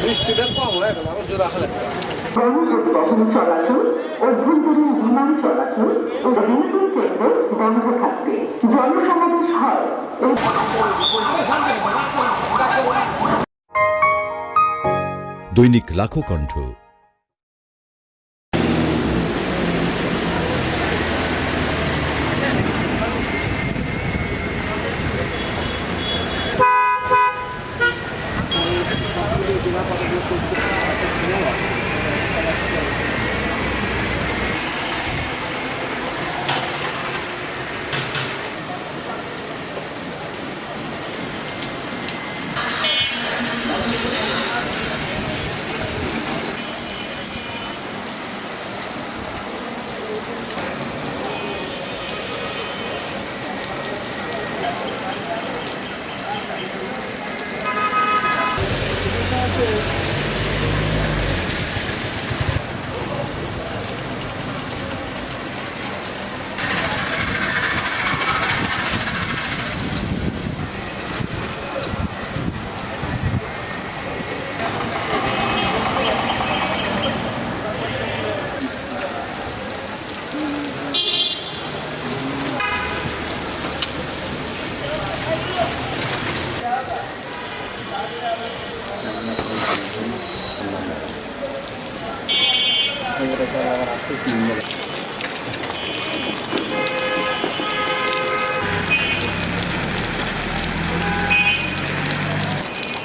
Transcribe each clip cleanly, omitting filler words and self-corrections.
বৃষ্টিটা কম হয় এখন আরো জোর আসলে গণপরিবহন চলাচল অভ্যন্তরীণ বিমান চলাচল ও রেলওয়ে কেন্দ্র বন্ধ থাকবে। জনসমাবেশ হয় দৈনিক লাখো কণ্ঠ।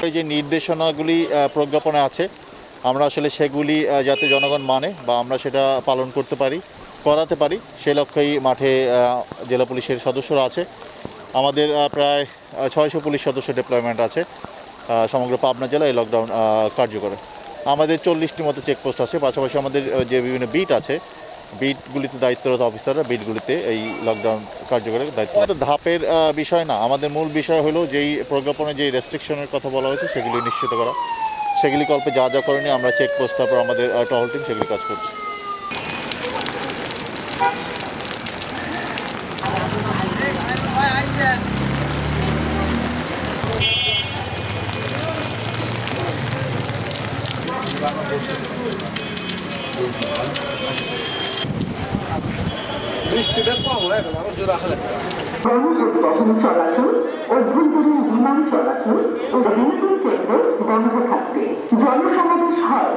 এই যে নির্দেশনাগুলি প্রজ্ঞাপনে আছে, আমরা আসলে সেগুলি যাতে জনগণ মানে বা আমরা সেটা পালন করতে পারি, করাতে পারি, সে লক্ষ্যেই মাঠে জেলা পুলিশের সদস্যরা আছে। আমাদের প্রায় 600 পুলিশ সদস্য ডিপ্লয়মেন্ট আছে সমগ্র পাবনা জেলায়। এই লকডাউন কার্যকর আমাদের 40টি মতো চেকপোস্ট আছে। পাশাপাশি আমাদের যে বিভিন্ন বিট আছে, বিটগুলিতে দায়িত্বরত অফিসাররা বিটগুলিতে এই লকডাউন কার্যকরের দায়িত্ব। ধাপের বিষয় না, আমাদের মূল বিষয় হলো যেই প্রজ্ঞাপনে যে রেস্ট্রিকশনের কথা বলা হয়েছে সেগুলি নিশ্চিত করা। সেগুলি কল্পে যা যা করেনি আমরা চেকপোস্ট, তারপর আমাদের টহল টিম সেগুলি কাজ করছে। বৃষ্টিটা কম হয় এখন আরো জোর আসলে গণপরিবহন চলাচল অভ্যন্তরীণ বিমান চলাচল ও রেলওয়ে কেন্দ্র বন্ধ থাকবে। জনসমাবেশ হয়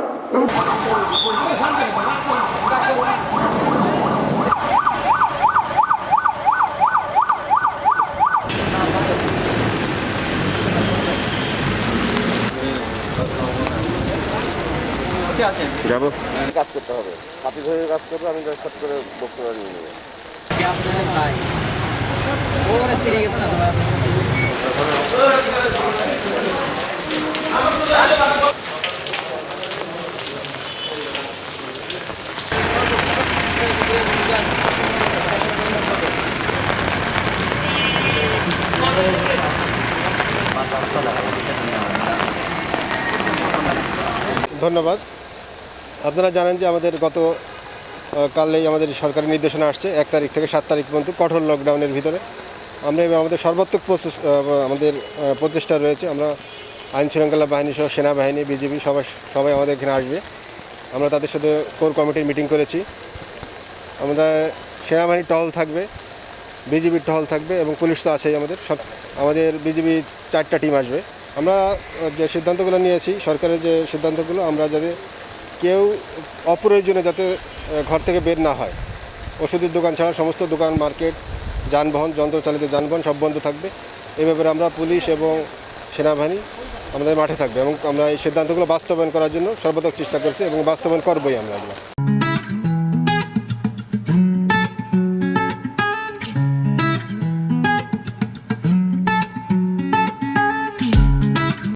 যাবো কাজ করতে হবে, হাতি ধরে কাজ করবো, আমি কাজ করে বক্তব্য নিয়ে নেবো। ধন্যবাদ। আপনারা জানেন যে আমাদের কালেই আমাদের সরকারি নির্দেশনা আসছে 1 তারিখ থেকে 7 তারিখ পর্যন্ত কঠোর লকডাউনের ভিতরে আমরা আমাদের সর্বাত্মক আমাদের প্রচেষ্টা রয়েছে। আমরা আইন শৃঙ্খলা বাহিনী সহ সেনাবাহিনী, বিজিবি সবাই আমাদের এখানে আসবে। আমরা তাদের সাথে কোর কমিটির মিটিং করেছি। আমরা সেনাবাহিনীর টহল থাকবে, বিজিবির টহল থাকবে এবং পুলিশ তো আছেই। আমাদের বিজিবি 4টা টিম আসবে। আমরা যে সিদ্ধান্তগুলো নিয়েছি, সরকারের যে সিদ্ধান্তগুলো, আমরা যাতে কেউ অপ্রয়োজনে যাতে ঘর থেকে বের না হয়। ওষুধের দোকান ছাড়া সমস্ত দোকান, মার্কেট, যানবাহন, যন্ত্রচালিত যানবাহন সব বন্ধ থাকবে। এই ব্যাপারে আমরা পুলিশ এবং সেনাবাহিনী আমাদের মাঠে থাকবে এবং আমরা এই সিদ্ধান্তগুলো বাস্তবায়ন করার জন্য সর্বাত্মক চেষ্টা করছি এবং বাস্তবায়ন করবই আমরা।